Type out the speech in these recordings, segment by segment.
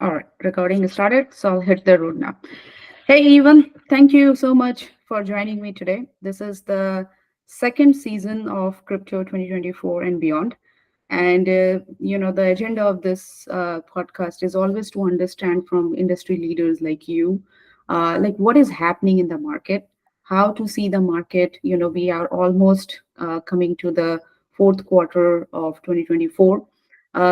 All right, recording is started, so I'll hit the road now. Hey, Evan, thank you so much for joining me today. This is the second season of Crypto 2024 and beyond. And, the agenda of this podcast is always to understand from industry leaders like you, like what is happening in the market, how to see the market. We are almost coming to the fourth quarter of 2024.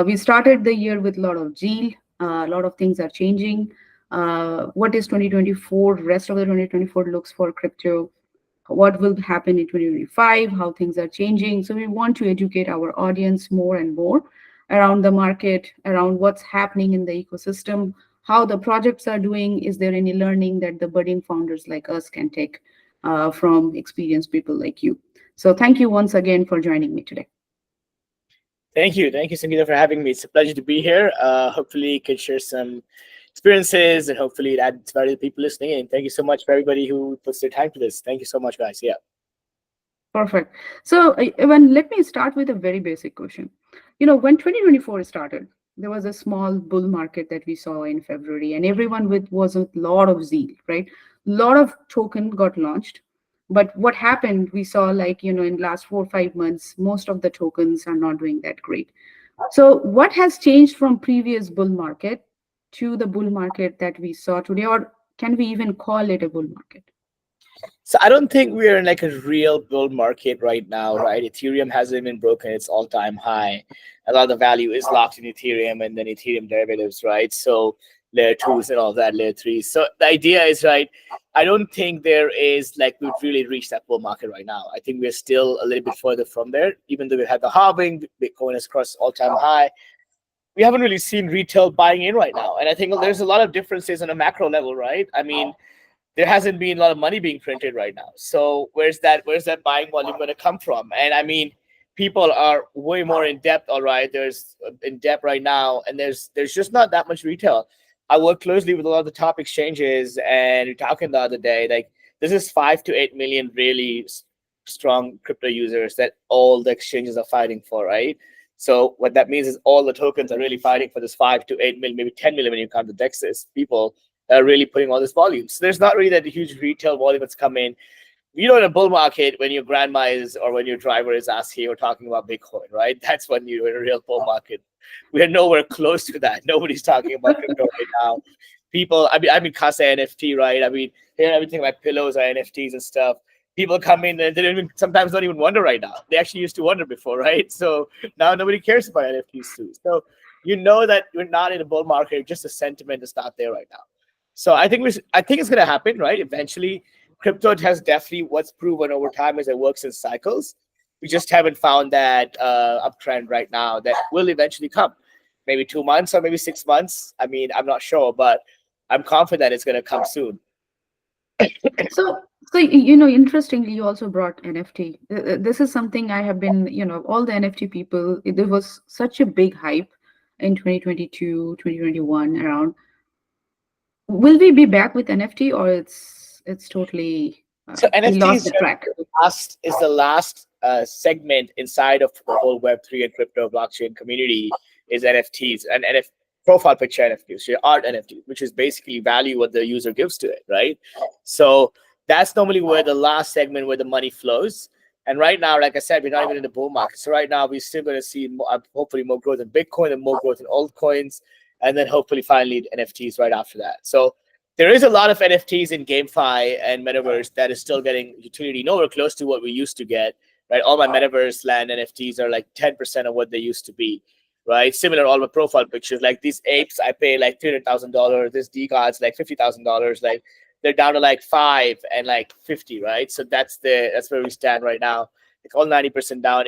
We started the year with a lot of zeal. A lot of things are changing. What is 2024? Rest of the 2024 looks for crypto. What will happen in 2025? How things are changing. So we want to educate our audience more and more around the market, around what's happening in the ecosystem, how the projects are doing. Is there any learning that the budding founders like us can take from experienced people like you? So thank you once again for joining me today. Thank you, Sanghita, for having me. It's a pleasure to be here. Hopefully, you can share some experiences, and hopefully, it adds value to people listening. And thank you so much for everybody who puts their time to this. Thank you so much, guys. Yeah. Perfect. So, Evan, let me start with a very basic question. When 2024 started, there was a small bull market that we saw in February, and everyone was with a lot of zeal, right? A lot of token got launched. But what happened, we saw like, in last 4 or 5 months, most of the tokens are not doing that great. So what has changed from previous bull market to the bull market that we saw today, or can we even call it a bull market? So I don't think we're in like a real bull market right now, right? Ethereum hasn't been broken its all-time high. A lot of the value is locked in Ethereum and then Ethereum derivatives, right? So layer twos and all that, layer threes. So the idea is, right, I don't think there is like we've really reached that bull market right now. I think we're still a little bit further from there, even though we had the halving, Bitcoin has crossed all-time high. We haven't really seen retail buying in right now. And I think there's a lot of differences on a macro level, right? I mean, there hasn't been a lot of money being printed right now. So where's that buying volume going to come from? And I mean, people are way more in depth. All right, there's in depth right now, and there's just not that much retail. I work closely with a lot of the top exchanges, and we're talking the other day, like this is 5 to 8 million really strong crypto users that all the exchanges are fighting for, right? So what that means is all the tokens are really fighting for this 5 to 8 million, maybe 10 million when you count the DEXs people that are really putting all this volume. So there's not really that huge retail volume that's come in. In a bull market, when your grandma is or when your driver is asking or talking about Bitcoin, right? That's when you're in a real bull market. We are nowhere close to that. Nobody's talking about crypto right now. People, I mean, Casa NFT, right? I mean, here everything like pillows are NFTs and stuff. People come in and they sometimes don't even wonder right now. They actually used to wonder before, right? So now nobody cares about NFTs too. So that we're not in a bull market. Just the sentiment is not there right now. So I think it's going to happen, right? Eventually, crypto has definitely what's proven over time is it works in cycles. We just haven't found that uptrend right now that will eventually come. Maybe 2 months or maybe 6 months. I mean, I'm not sure, but I'm confident it's going to come soon. So interestingly, you also brought NFT. This is something I have been, all the NFT people. There was such a big hype in 2022, 2021 around. Will we be back with NFT, or it's totally So we lost NFTs the track? is the last segment inside of the whole Web3 and crypto blockchain community is NFTs and profile picture NFTs, so your art NFT, which is basically value what the user gives to it, right? So that's normally where the last segment where the money flows. And right now, like I said, we're not even in the bull market. So right now, we're still going to see hopefully more growth in Bitcoin and more growth in altcoins, and then hopefully finally NFTs right after that. So there is a lot of NFTs in GameFi and Metaverse that is still getting utility, nowhere close to what we used to get, right? All my Metaverse land NFTs are like 10% of what they used to be, right? Similar, all my profile pictures, like these apes, I pay like $300,000. This DeGod's like $50,000. Like they're down to like 5 and like 50, right? So that's where we stand right now. It's all 90% down.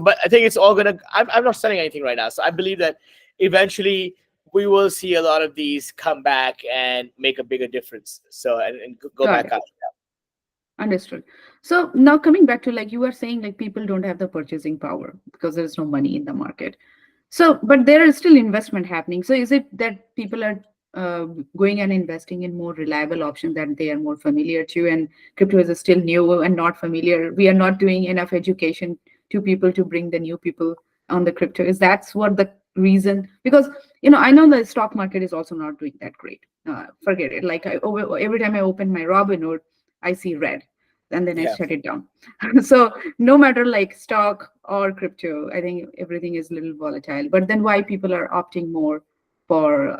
But I think it's all gonna. I'm not selling anything right now, so I believe that eventually we will see a lot of these come back and make a bigger difference. So and go Got back it. up. Understood. So now coming back to like you were saying, like people don't have the purchasing power because there's no money in the market. So, but there is still investment happening. So is it that people are going and investing in more reliable options that they are more familiar to, and crypto is still new and not familiar? We are not doing enough education to people to bring the new people on the crypto. Is that's what the reason? Because I know the stock market is also not doing that great. Forget it. Like every time I open my Robinhood, I see red, and then I Yeah. shut it down. So no matter like stock or crypto, I think everything is a little volatile. But then why people are opting more for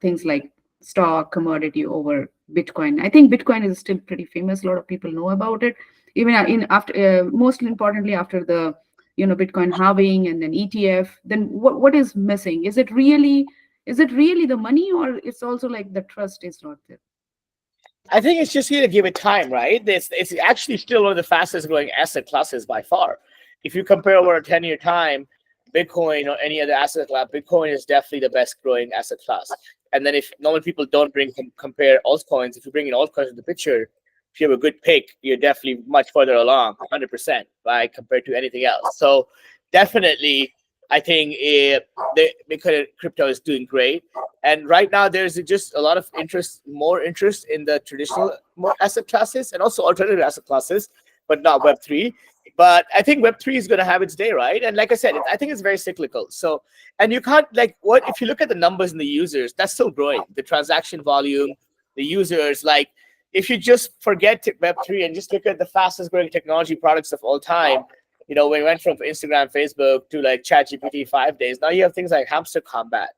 things like stock commodity over Bitcoin? I think Bitcoin is still pretty famous. A lot of people know about it. Even in after most importantly after the Bitcoin halving and then ETF, then what is missing? Is it really the money, or it's also like the trust is not there? I think it's just you to give it time, right? It's actually still one of the fastest growing asset classes by far. If you compare over a 10-year time, Bitcoin or any other asset class, Bitcoin is definitely the best growing asset class. And then if normal people don't compare altcoins, if you bring in altcoins in the picture, if you have a good pick, you're definitely much further along, 100%, right, compared to anything else. So definitely, I think because crypto is doing great. And right now, there's just a lot of interest, more interest in the traditional asset classes and also alternative asset classes, but not Web3. But I think Web3 is going to have its day, right? And like I said, I think it's very cyclical. So, and you can't if you look at the numbers and the users, that's still growing. The transaction volume, the users, like if you just forget Web3 and just look at the fastest growing technology products of all time, we went from Instagram, Facebook to like ChatGPT 5 days. Now you have things like Hamster Combat,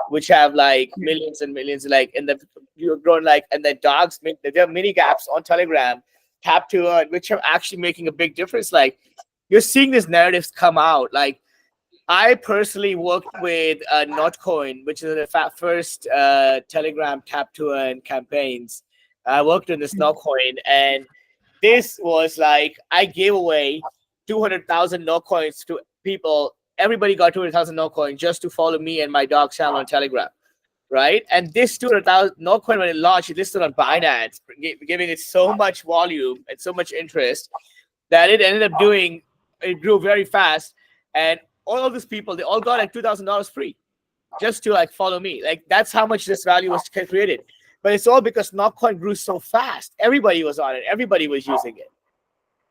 which have like millions and millions, like in the you're growing like, and then dogs make there are mini gaps on Telegram, tap to earn, which are actually making a big difference. Like you're seeing these narratives come out. Like I personally worked with Notcoin, which is the first Telegram tap to earn campaigns. I worked on this Notcoin, and this was like I gave away 200,000 Notcoins to people. Everybody got 200,000 Notcoin just to follow me and my dog channel on Telegram, right? And this 200,000 Notcoin, when it launched, it listed on Binance, giving it so much volume and so much interest that it grew very fast. And all of these people, they all got like $2,000 free just to like follow me. Like that's how much this value was created. But it's all because Notcoin grew so fast. Everybody was on it. Everybody was using it.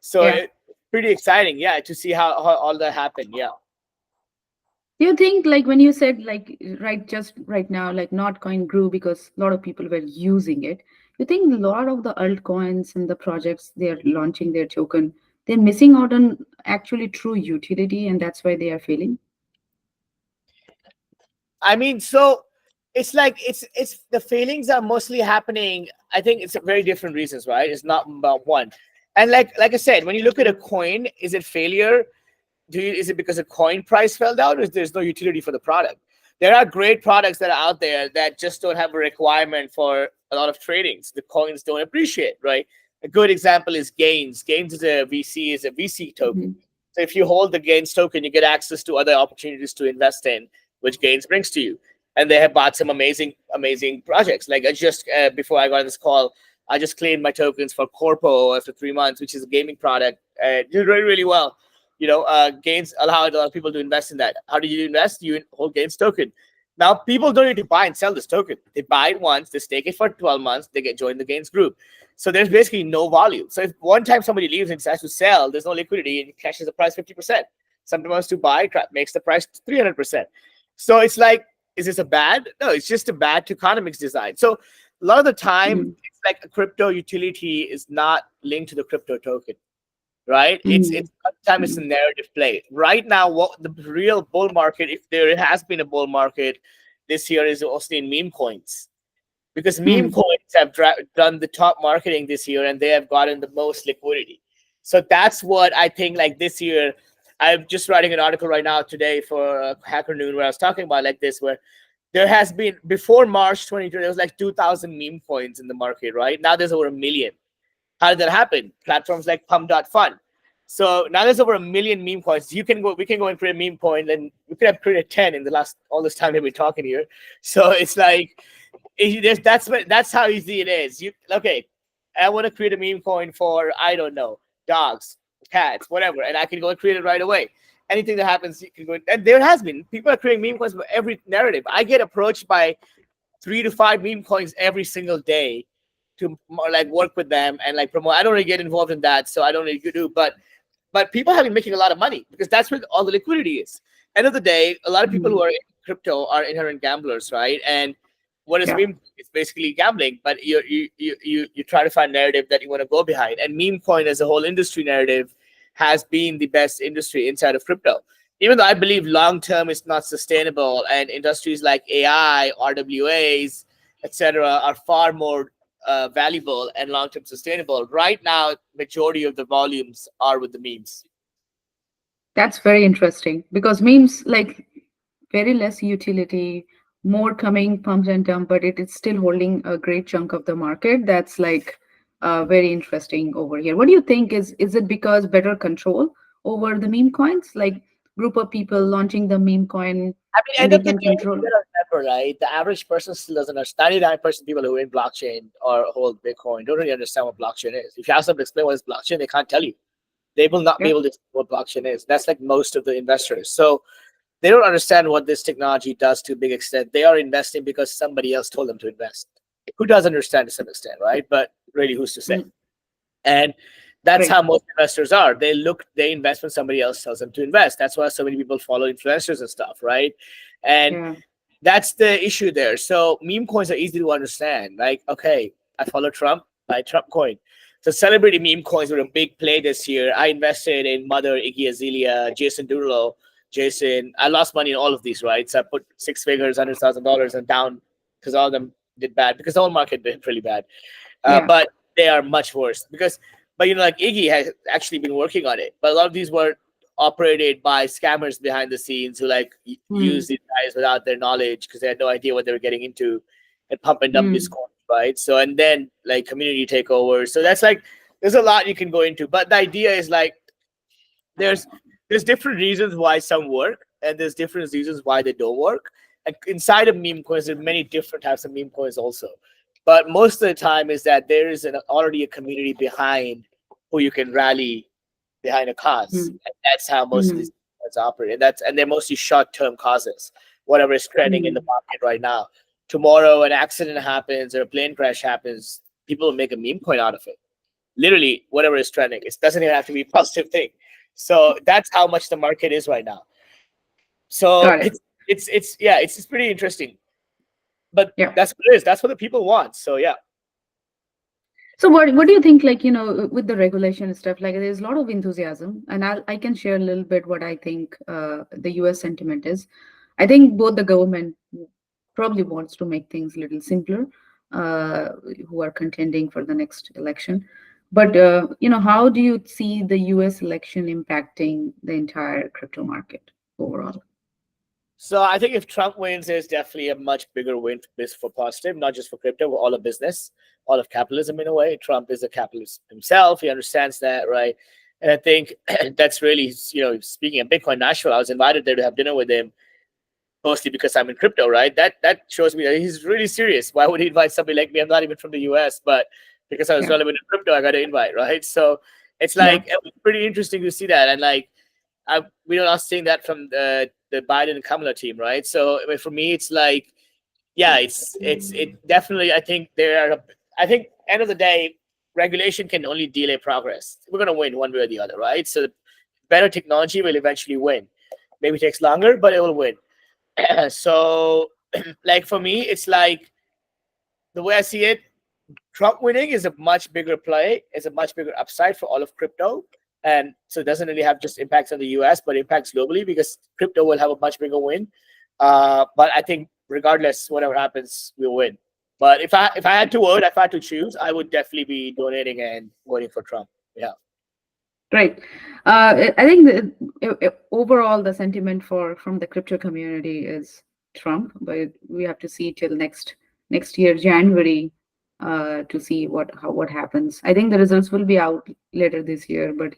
So Yeah. it's pretty exciting, yeah, to see how all that happened. Yeah. Do you think, like when you said like just right now, like Notcoin grew because a lot of people were using it? You think a lot of the altcoins and the projects they are launching their token, they're missing out on actually true utility, and that's why they are failing? I mean, so it's like it's the failings are mostly happening. I think it's very different reasons, right? It's not about one. And like I said, when you look at a coin, is it failure? Is it because the coin price fell down, or there's no utility for the product? There are great products that are out there that just don't have a requirement for a lot of tradings. The coins don't appreciate, right? A good example is Gains. Gains is a VC token. Mhm. So if you hold the Gains token, you get access to other opportunities to invest in, which Gains brings to you. And they have bought some amazing projects. Like I just before I got on this call, I just claimed my tokens for Corpo after 3 months, which is a gaming product. Did really really well. Gains allowed a lot of people to invest in that. How do you invest? You hold Gains token. Now people don't need to buy and sell this token. They buy it once, they stake it for 12 months, they join the Gains group. So there's basically no volume. So if one time somebody leaves and decides to sell, there's no liquidity and it crashes the price 50%. Somebody wants to buy, makes the price 300%. So it's like, is this a bad? No, it's just a bad tokenomics design. So a lot of the time, Mhm. it's like a crypto utility is not linked to the crypto token, right? Mhm. It's time it's a narrative play. Right now, what the real bull market, if there has been a bull market this year, is mostly in meme coins, because meme Mhm. coins have done the top marketing this year and they have gotten the most liquidity. So that's what I think. Like this year, I'm just writing an article right now today for Hacker Noon where I was talking about like this, where there has been before March 2020, there was like 2,000 meme coins in the market, right? Now there's over a million. How did that happen? Platforms like Pump.fun. So now there's over a million meme coins. We can go and create a meme coin, and we could have created 10 in the last all this time that we're talking here. So it's like that's how easy it is. Okay, I want to create a meme coin for, I don't know, dogs, cats, whatever, and I can go and create it right away. Anything that happens, you can go. And there has been people are creating meme coins for every narrative. I get approached by 3 to 5 meme coins every single day to like work with them and like promote. I don't really get involved in that, so I don't really do. But people have been making a lot of money because that's where all the liquidity is. end of the day, a lot of people Mm. who are in crypto are inherent gamblers, right? And what is Yeah. meme? It's basically gambling, but you try to find narrative that you want to go behind. And meme coin as a whole industry narrative has been the best industry inside of crypto. Even though I believe long term it's not sustainable, and industries like AI, RWAs, etc., are far more valuable and long term sustainable. Right now, majority of the volumes are with the memes. That's very interesting because memes like very less utility, more coming pumps and dump, but it is still holding a great chunk of the market. That's like very interesting over here. What do you think? Is it because better control over the meme coins, like group of people launching the meme coin I mean, and end they of the can day, control? you gotta remember, right? The average person still doesn't understand. 99% of people who are in blockchain or hold Bitcoin don't really understand what blockchain is. If you ask them to explain what is blockchain, they can't tell you. They will not be Yeah. able to explain what blockchain is. That's like most of the investors. So they don't understand what this technology does to a big extent. They are investing because somebody else told them to invest. Who does understand to some extent, right? But really, who's to say? Mm, And that's right. how most investors are. They invest when somebody else tells them to invest. That's why so many people follow influencers and stuff, right? And Yeah. that's the issue there. So meme coins are easy to understand. Like, okay, I follow Trump, buy Trump coin. So celebrity meme coins were a big play this year. I invested in Mother, Iggy Azalea, Jason Derulo, Jason. I lost money in all of these, right? So I put six figures, $100,000, and down because all of them did bad because the whole market did really bad. Yeah. But they are much worse because, but like Iggy has actually been working on it. But a lot of these were operated by scammers behind the scenes who like use Mm, these guys without their knowledge because they had no idea what they were getting into and pump and dump these mm, coins, right? So and then like community takeovers. So that's like there's a lot you can go into. But the idea is like there's there's different reasons why some work and there's different reasons why they don't work. And inside of meme coins, there's many different types of meme coins also. But most of the time is that there is already a community behind who you can rally behind a cause. mm, And that's how most of mm, these coins operate. And they're mostly short-term causes. Whatever is trending in the mm. market right now. Tomorrow an accident happens or a plane crash happens, people will make a meme coin out of it. Literally, whatever is trending. It doesn't even have to be a positive thing. So that's how much the market is right now. So Got it. it's yeah, it's pretty interesting. But Yeah. that's what it is. That's what the people want. So yeah. So what do you think, like, with the regulation and stuff, like there's a lot of enthusiasm, and I can share a little bit what I think the US sentiment is. I think both the government probably wants to make things a little simpler, uh, who are contending for the next election. But how do you see the US election impacting the entire crypto market overall? So I think if Trump wins, there's definitely a much bigger win for positive, not just for crypto, but all of business, all of capitalism in a way. Trump is a capitalist himself. He understands that, right? And I think that's really, speaking of Bitcoin Nashville, I was invited there to have dinner with him, mostly because I'm in crypto, right? That shows me that he's really serious. Why would he invite somebody like me? I'm not even from the US, but because I was Yeah, relevant in crypto, I got to invite, right? So it's yeah, like it was pretty interesting to see that. And like we're not seeing that from the Biden and Kamala team, right? So I mean, for me, it's like, yeah, it definitely. I think there are. I think end of the day, regulation can only delay progress. We're gonna win one way or the other, right? So better technology will eventually win. Maybe it takes longer, but it will win. So, like for me, it's like the way I see it, Trump winning is a much bigger play, is a much bigger upside for all of crypto. And so it doesn't really have just impacts on the US, but impacts globally because crypto will have a much bigger win. But I think regardless, whatever happens, we'll win. But if I had to vote, if I had to choose, I would definitely be donating and voting for Trump. Yeah. right. I think overall the sentiment for from the crypto community is Trump, but we have to see till next year January to see what happens. I think the results will be out later this year, but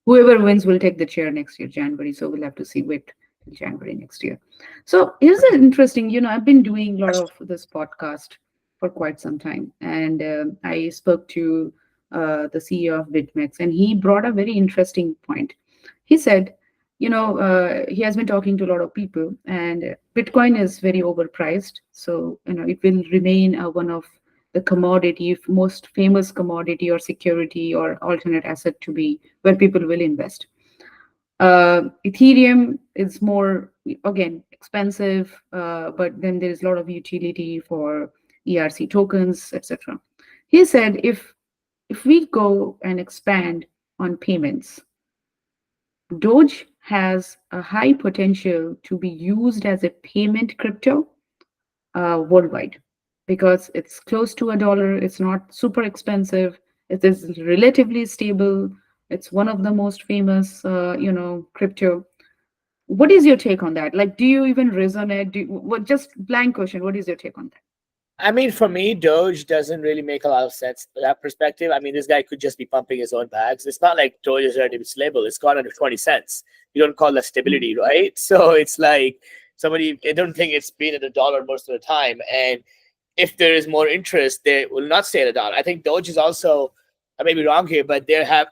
whoever wins will take the chair next year January. So we'll have to see wait till January next year. So here's an interesting. I've been doing a lot of this podcast for quite some time, and I spoke to the CEO of BitMEX, and he brought a very interesting point. He said, he has been talking to a lot of people, and Bitcoin is very overpriced. So, it will remain one of the commodity, most famous commodity or security or alternate asset to be where people will invest. Ethereum it's more, again, expensive, but then there's a lot of utility for ERC tokens, etc. He said if we go and expand on payments, Doge has a high potential to be used as a payment crypto worldwide, because it's close to a dollar. It's not super expensive. It is relatively stable. It's one of the most famous, crypto. What is your take on that? Like, do you even resonate? What, just blank question? What is your take on that? I mean, for me, Doge doesn't really make a lot of sense from that perspective. I mean, this guy could just be pumping his own bags. It's not like Doge is ready to be stable. It's gone under 20 cents. You don't call that Mm, stability, right? So it's like somebody, I don't think it's been at a dollar most of the time. And if there is more interest, they will not stay at a dollar. I think Doge is also, I may be wrong here, but they have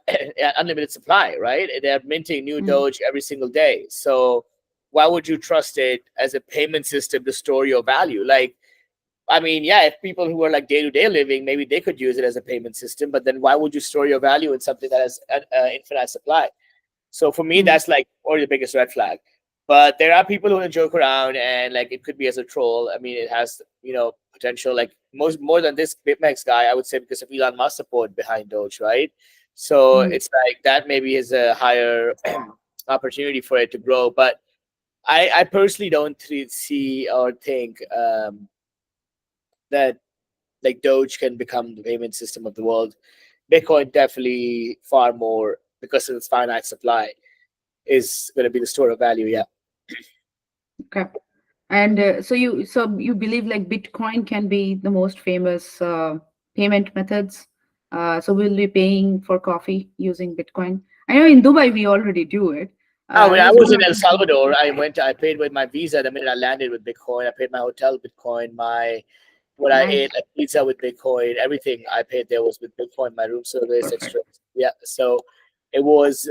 unlimited supply, right? They're minting new mm, Doge every single day. So why would you trust it as a payment system to store your value? Like, I mean, yeah, if people who are like day to day living, maybe they could use it as a payment system, but then why would you store your value in something that has an infinite supply? So for me, mm, that's like already the biggest red flag. But there are people who will joke around and like it could be as a troll. I mean, it has potential. Like most more than this BitMEX guy, I would say, because of Elon Musk support behind Doge, right? So mm. it's like that maybe is a higher opportunity for it to grow. But I personally don't see or think that like Doge can become the payment system of the world. Bitcoin definitely far more because of its finite supply is going to be the store of value. Yeah. Okay. And so you believe like Bitcoin can be the most famous payment methods. So we'll be paying for coffee using Bitcoin. I know in Dubai we already do it. Oh, when I Just was one in or El two countries. Salvador, I paid with my visa the minute I landed with Bitcoin. I paid my hotel with Bitcoin, my what I ate, Nice. like pizza with Bitcoin, everything I paid there was with Bitcoin, my room service, Perfect. extra. Yeah. So it was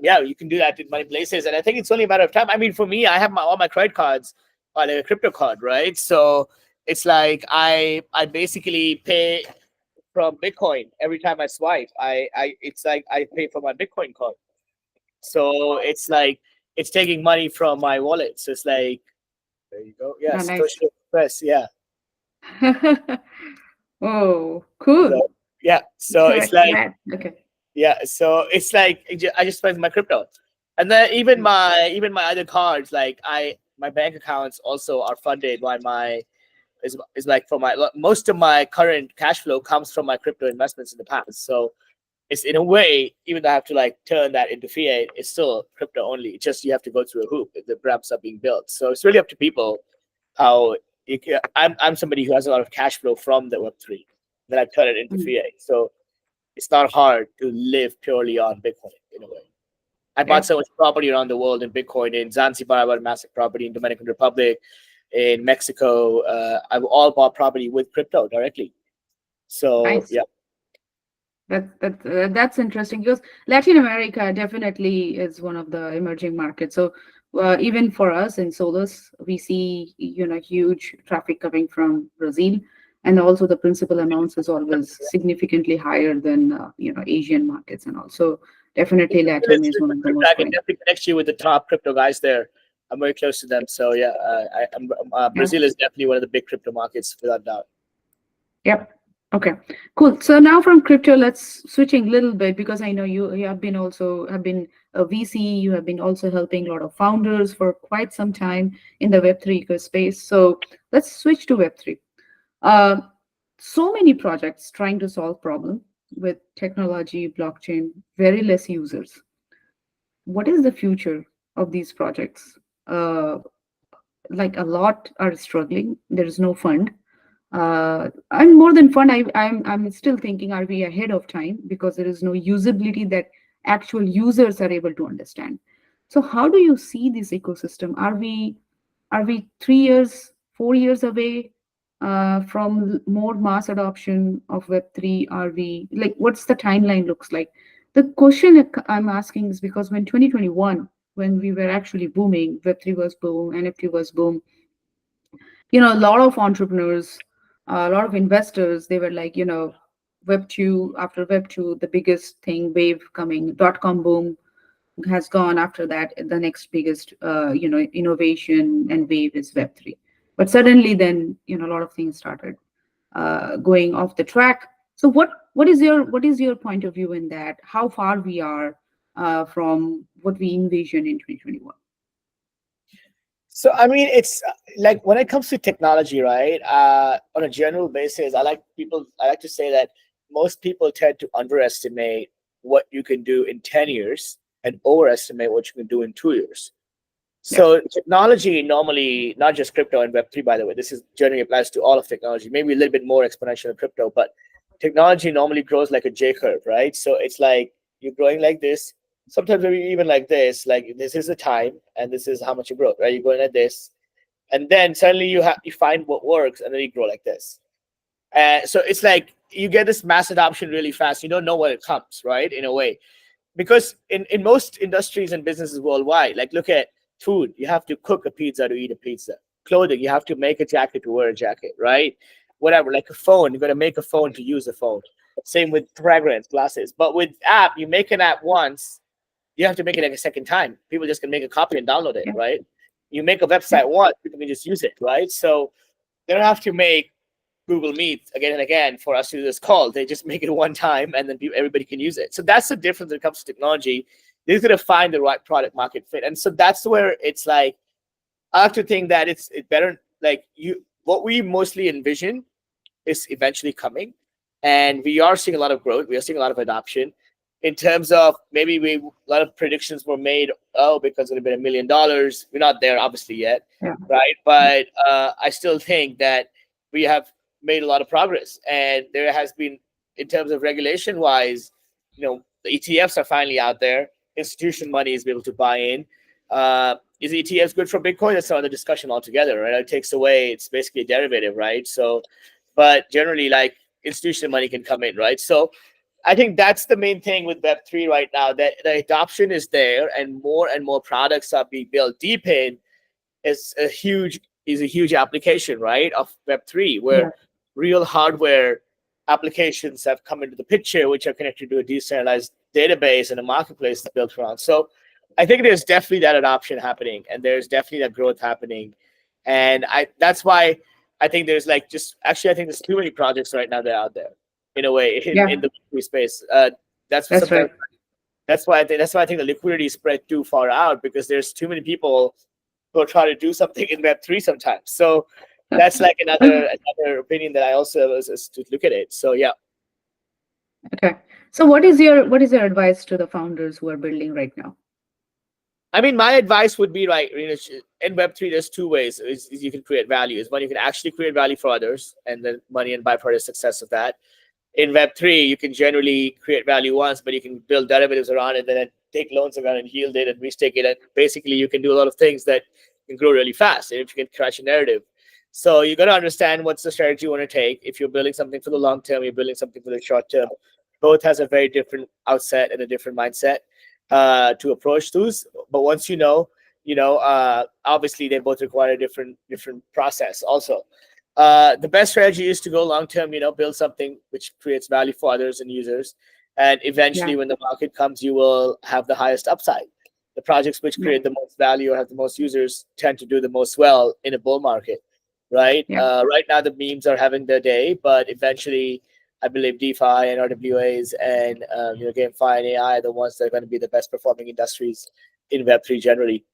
yeah, you can do that in many places. And I think it's only a matter of time. I mean, for me, I have all my credit cards on a crypto card, right? So it's like I basically pay from Bitcoin every time I swipe. I it's like I pay for my Bitcoin card. So it's like it's taking money from my wallet. So it's like there you go. Yeah, Ah, nice. Satoshi Express. Yeah. Oh, cool. So yeah. So So it's like that okay. yeah. So it's like I just spend my crypto, and then even my other cards like my bank accounts also are funded by my is like for my most of my current cash flow comes from my crypto investments in the past. So it's in a way, even though I have to like turn that into fiat, it's still crypto only. It's just you have to go through a hoop if the ramps are being built. So it's really up to people how I'm somebody who has a lot of cash flow from the Web3. Then I turn it into Mm, fiat. So it's not hard to live purely on Bitcoin in a way. I bought yeah, so much property around the world in Bitcoin. In Zanzibar, I bought a massive property in Dominican Republic, in Mexico. I've all bought property with crypto directly. So nice. yeah, That's interesting because Latin America definitely is one of the emerging markets. So even for us in Solus, we see huge traffic coming from Brazil, and also the principal amounts is always significantly higher than Asian markets and all. So definitely Latin is one of the I most can growing. definitely connect you with the top crypto guys there. I'm very close to them. So yeah, Yeah. Brazil is definitely one of the big crypto markets without doubt. Yep. Okay. Cool. So now from crypto, let's switching a little bit because I know you have been a VC. You have been also helping a lot of founders for quite some time in the Web3 ecospace. So let's switch to Web3. Uh, so many projects trying to solve problem with technology, blockchain, very less users. What is the future of these projects? Uh, like a lot are struggling. There is no fund, and more than fun, I'm still thinking, are we ahead of time because there is no usability that actual users are able to understand. So how do you see this ecosystem? Are we 3 years, 4 years away from more mass adoption of Web3? Are we like what's the timeline looks like? The question I'm asking is because when 2021, when we were actually booming, Web3 was boom, NFT was boom, a lot of entrepreneurs, a lot of investors, they were like, web 2, after web 2, the biggest thing wave coming, dot com boom, has gone after that. The next biggest, innovation and wave is Web3. But suddenly, then a lot of things started going off the track. So, what is your point of view in that? How far we are from what we envision in 2021? So I mean, it's like when it comes to technology, right? On a general basis, I like to say that most people tend to underestimate what you can do in 10 years and overestimate what you can do in 2 years. Yeah, So technology normally, not just crypto and Web3, by the way, this is generally applies to all of technology, maybe a little bit more exponential in crypto, but technology normally grows like a J curve, right? So it's like you're growing like this, sometimes maybe even like this, like this is the time and this is how much you grow, right? You're going like this. And then suddenly you find what works and then you grow like this. So it's like you get this mass adoption really fast. You don't know when it comes, right? In a way, because in most industries and businesses worldwide, like look at food, you have to cook a pizza to eat a pizza. Clothing, you have to make a jacket to wear a jacket, right? Whatever, like a phone, you're going to make a phone to use a phone. Same with fragrance, glasses. But with app, you make an app once, you have to make it like a second time. People just can make a copy and download it, yeah, right? You make a yeah, website once, people can just use it, right? So they don't have to make Google Meet again and again for us to do this call. They just make it one time and then everybody can use it. So that's the difference when it comes to technology. They're going to find the right product market fit. And so that's where it's like, I have to think that it better, like what we mostly envision is eventually coming. And we are seeing a lot of growth. We are seeing a lot of adoption in terms of maybe a lot of predictions were made. Oh, because it would have been $1 million. We're not there obviously yet, yeah, right? But I still think that we have made a lot of progress, and there has been, in terms of regulation wise, the ETFs are finally out there. Institution money is able to buy in. Is ETFs good for Bitcoin? That's another discussion altogether, right? It takes away, it's basically a derivative, right? So, but generally, like institutional money can come in, right? So I think that's the main thing with Web3 right now, that the adoption is there and more products are being built. Deepin is a huge application, right, of Web3, yeah, where real hardware applications have come into the picture, which are connected to a decentralized database and a marketplace that's built around. So I think there's definitely that adoption happening, and there's definitely that growth happening. And that's why I think there's like just actually I think there's too many projects right now that are out there in a way in yeah. the Web3 space. That's what That's sometimes right. that's why I think the liquidity is spread too far out, because there's too many people who are trying to do something in Web3 sometimes. So that's like another opinion that I also have is to look at it. So yeah. Okay. So what is your advice to the founders who are building right now? I mean, my advice would be, right, in Web3, there's two ways is you can create value. Is one, you can actually create value for others and then money and byproduct success of that. In Web3, you can generally create value once, but you can build derivatives around it, then take loans around and yield it and restake it. And basically, you can do a lot of things that can grow really fast if you can crash a narrative. So you got to understand what's the strategy you want to take. If you're building something for the long term, you're building something for the short term. Both has a very different outset and a different mindset to approach those. But once obviously they both require a different process also. The best strategy is to go long term, build something which creates value for others and users. And Yeah, eventually, when the market comes, you will have the highest upside. The projects which yeah, create the most value or have the most users tend to do the most well in a bull market, right? yeah, Right now, the memes are having their day, but eventually, I believe DeFi and RWAs and GameFi and AI are the ones that are going to be the best performing industries in Web3 generally.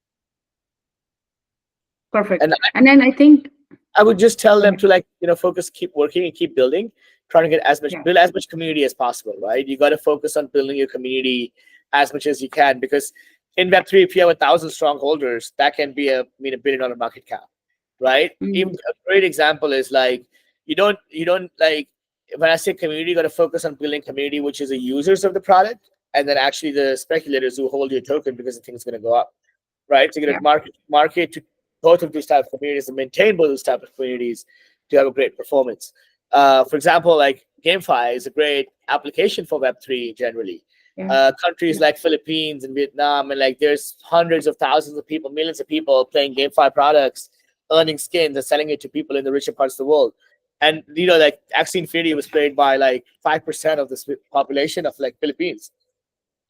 perfect. And And then I think, I would just tell go them ahead. to focus, keep working, and keep building, trying to get Yeah, build as much community as possible. Right, you got to focus on building your community as much as you can, because in Web3, if you have 1,000 strong holders, that can be $1 billion market cap, right? Even mm, a great example is like you don't like when I say community, you got to focus on building community, which is the users of the product, and then actually the speculators who hold your token because the thing's going to go up, right? So you got yeah, to market to both of these types of communities and maintain both those types of communities to have a great performance. For example, like GameFi is a great application for Web3 generally. yeah, Countries yeah, like Philippines and Vietnam, and like there's hundreds of thousands of people, millions of people playing GameFi products, earning skins and selling it to people in the richer parts of the world. And like Axie Infinity was played by like 5% of the population of like Philippines.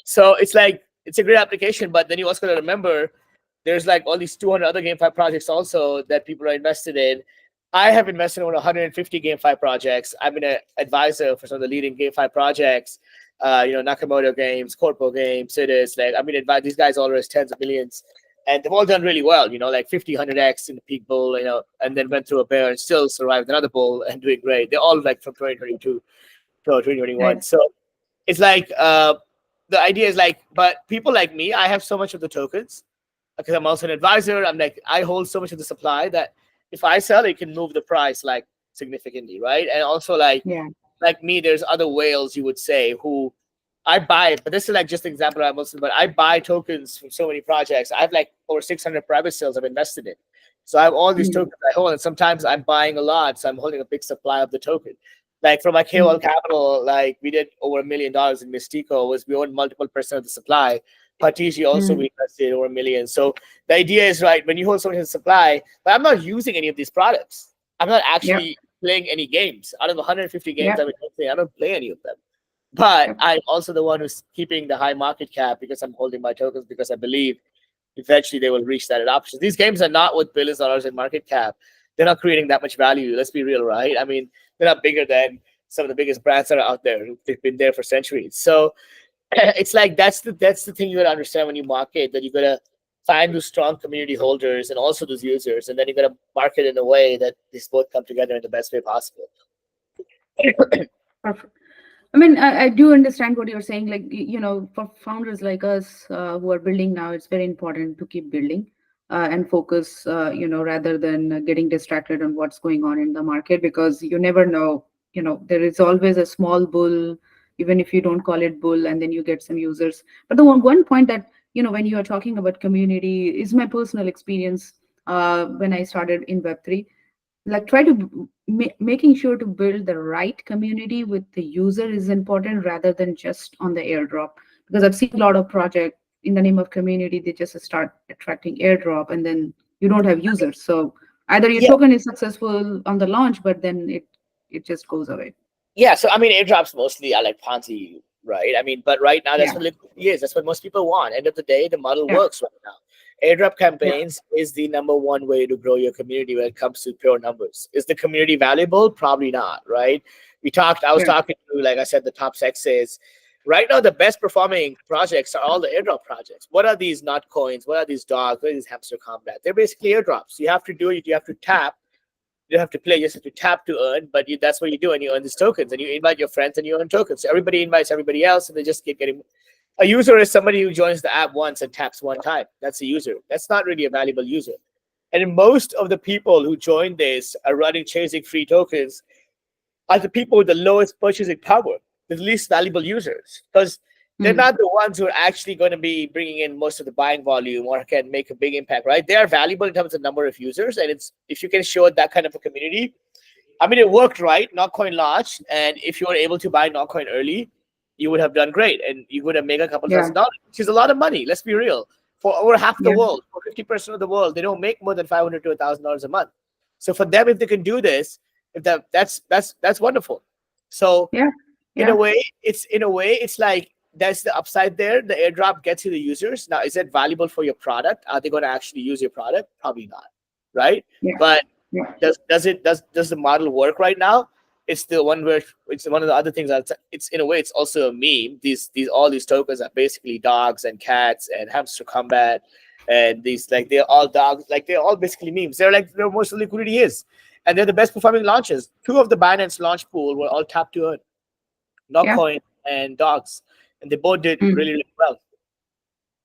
So it's like it's a great application, but then you also got to remember there's like all these 200 other GameFi projects also that people are invested in. I have invested in over 150 GameFi projects. I've been an advisor for some of the leading GameFi projects. Nakamoto Games, Corpo Games, Citus. Like I've been advised. These guys all raised tens of millions, and they've all done really well. Like 50, 100x in the peak bull. And then went through a bear and still survived another bull and doing great. They're all like from 2022 to 2021. Right. So it's like the idea is like, but people like me, I have so much of the tokens because I'm also an advisor. I'm like, I hold so much of the supply that if I sell, it can move the price like significantly, right? And also Yeah. like me, there's other whales you would say who I buy, but this is like just an example I'm also, but I buy tokens from so many projects. I have like over 600 private sales I've invested in. So I have all these Mm, tokens I hold, and sometimes I'm buying a lot, so I'm holding a big supply of the token. Like from my KOL mm, capital, like we did over $1 million in Mystico, was we own multiple percent of the supply. Partici also mm, we invested over 1 million. So the idea is right when you hold so much of the supply, but I'm not using any of these products. I'm not yep. actually playing any games. Out of 150 games Yep. I've been playing, I don't play any of them. But Yep. I'm also the one who's keeping the high market cap because I'm holding my tokens because I believe eventually they will reach that adoption. These games are not with billions of dollars in market cap. They're not creating that much value. Let's be real, right? I mean, they're not bigger than some of the biggest brands that are out there. They've been there for centuries. So it's like that's the thing you gotta understand when you market, that you gotta find those strong community holders and also those users, and then you gotta market in a way that these both come together in the best way possible. Perfect. I mean, I do understand what you're saying. Like, for founders like us who are building now, it's very important to keep building and focus, rather than getting distracted on what's going on in the market, because you never know. There is always a small bull, even if you don't call it bull, and then you get some users. But the one point that, when you are talking about community, is my personal experience when I started in Web3. Like, try to making sure to build the right community with the user is important rather than just on the airdrop, because I've seen a lot of project in the name of community, they just start attracting airdrop and then you don't have users, so either your Yeah, token is successful on the launch but then it just goes away. yeah. So I mean, airdrops mostly are like Ponzi, right? I mean, but right now that's Yeah. what liquidity is. That's what most people want. End of the day, the model Yeah. works right now. Airdrop Yeah. campaigns is the number one way to grow your community when it comes to pure numbers. Is the community valuable? Probably not, right? I was Yeah. talking to, like I said, the top sexes. Right now, the best performing projects are all the airdrop projects. What are these not coins? What are these dogs? What are these hamster combat? They're basically airdrops. You have to do it. You have to tap. You don't have to play. You just have to tap to earn. But that's what you do, and you earn these tokens. And you invite your friends, and you earn tokens. So everybody invites everybody else, and they just keep getting. A user is somebody who joins the app once and taps one time. That's a user. That's not really a valuable user. And most of the people who join this are running chasing free tokens are the people with the lowest purchasing power, the least valuable users, because they're Mm. not the ones who are actually going to be bringing in most of the buying volume or can make a big impact, right? They are valuable in terms of number of users, and it's if you can show that kind of a community. I mean, it worked, right? Notcoin launched, and if you were able to buy Notcoin early, you would have done great, and you would have made a couple Yeah. thousand dollars, which is a lot of money. Let's be real. For over half the Yeah. world, for 50% of the world, they don't make more than $500 to $1,000 a month. So for them, if they can do this, if that's wonderful. So Yeah. in a Yeah. way, it's like that's the upside there. The airdrop gets you the users. Now, is it valuable for your product? Are they going to actually use your product? Probably not, right? Yeah. But Yeah. does the model work right now? It's the one where it's one of the other things that it's in a way it's also a meme. These all these tokens are basically dogs and cats and hamster combat, and these like they're all dogs, like they're all basically memes. They're like where most of the liquidity is, and they're the best performing launches. Two of the Binance launch pool were all tap to earn, Yeah. Notcoin and dogs, and they both did Mm. really really well.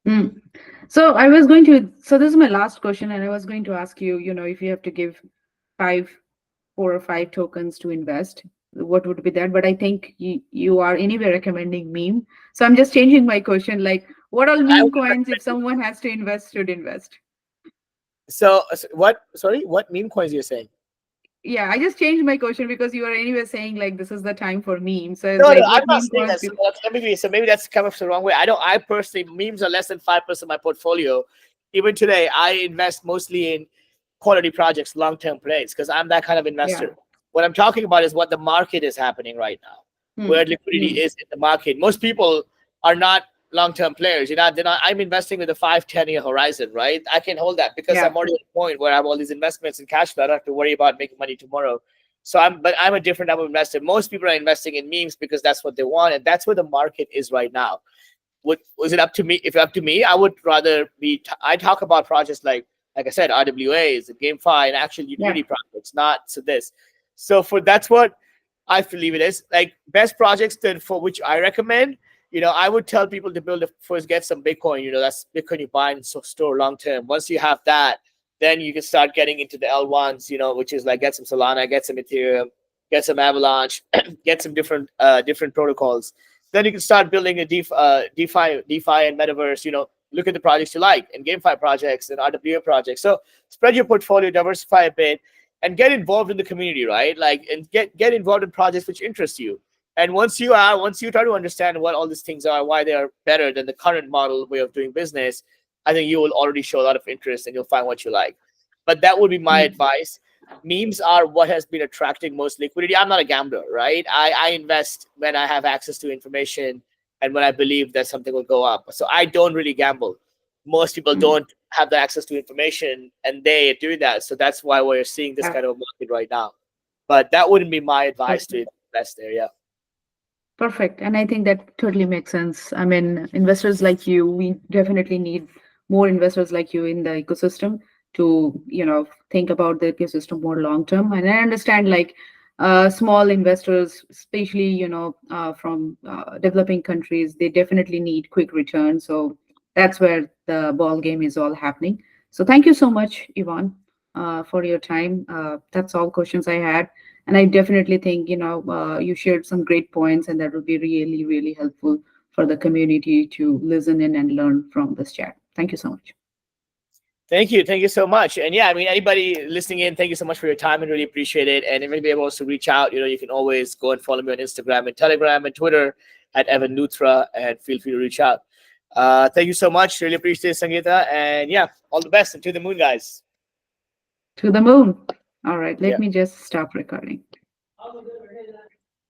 Mm. So I was going to, so this is my last question, and I was going to ask you, if you have to give five, 4 or 5 tokens to invest, what would be that? But I think you are anyway recommending meme. So I'm just changing my question. Like, what are I meme would coins if recommend. someone has to invest, should invest? So what? Sorry, what meme coins you're saying? Yeah, I just changed my question because you are anyway saying like this is the time for memes. So it's No, like, I'm what not meme saying coins that. So maybe that's come up the wrong way. I don't. I personally, memes are less than 5% of my portfolio. Even today, I invest mostly in quality projects, long-term plays, because I'm that kind of Yeah. investor. What I'm talking about is what the market is happening right now, Hmm. where liquidity Hmm. is in the market. Most people are not long-term players. I'm investing with a 5-10 year horizon, right? I can hold that because Yeah. I'm already at a point where I have all these investments in cash flow. I don't have to worry about making money tomorrow. So I'm a different type of investor. Most people are investing in memes because that's what they want, and that's where the market is right now. Was it up to me? If it up to me, I would rather be. I talk about projects like I said, RWAs, GameFi, and actual Yeah. utility projects, not so this. So for that's what I believe it is. Like best projects that for which I recommend. I would tell people to first get some Bitcoin. That's Bitcoin you buy and store long term. Once you have that, then you can start getting into the L1s. Which is like get some Solana, get some Ethereum, get some Avalanche, get some different protocols. Then you can start building a DeFi and metaverse. Look at the projects you like and GameFi projects and RWA projects. So spread your portfolio, diversify a bit, and get involved in the community, right? Like, and get involved in projects which interest you. And once you try to understand what all these things are, why they are better than the current model way of doing business, I think you will already show a lot of interest and you'll find what you like. But that would be my advice. Memes are what has been attracting most liquidity. I'm not a gambler, right? I invest when I have access to information and when I believe that something will go up. So I don't really gamble. Most people don't have the access to information and they do that. So that's why we're seeing this Yeah. kind of market right now. But that wouldn't be my advice to invest there. Yeah. Perfect. And I think that totally makes sense. I mean, investors like you, we definitely need more investors like you in the ecosystem to, think about the ecosystem more long term. And I understand like small investors, especially, from developing countries, they definitely need quick returns. So that's where the ball game is all happening. So thank you so much, Yvonne, for your time. That's all questions I had. And I definitely think, you shared some great points, and that would be really, really helpful for the community to listen in and learn from this chat. Thank you so much. Thank you. Thank you so much. And yeah, I mean, anybody listening in, thank you so much for your time and really appreciate it. And if anybody wants to reach out, you can always go and follow me on Instagram and Telegram and Twitter at Evan Luthra, and feel free to reach out. Thank you so much. Really appreciate it, Sanghita. And yeah, all the best and to the moon, guys. To the moon. All right, let Yeah. me just stop recording.